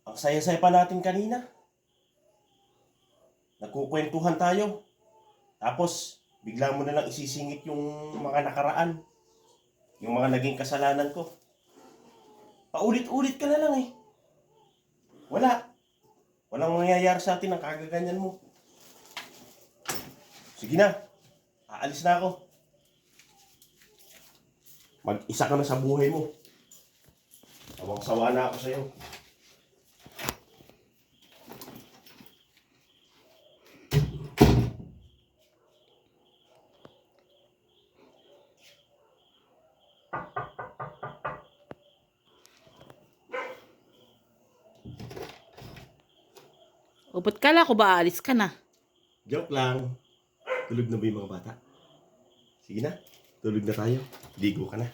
Ang saya-saya pa natin kanina. Nagkukwentuhan tayo. Tapos, bigla mo na lang isisingit yung mga nakaraan. Yung mga naging kasalanan ko. Paulit-ulit ka na lang eh. Wala. Walang mangyayari sa atin ang kagaganyan mo. Sige na. Aalis na ako. Mag-isa ka na sa buhay mo. Sawang-sawa na ako sa'yo. O, ba't kala ko ba aalis ka na? Joke lang. Tulog na ba yung mga bata? Sige na. Tulog na tayo. Ligo ka na.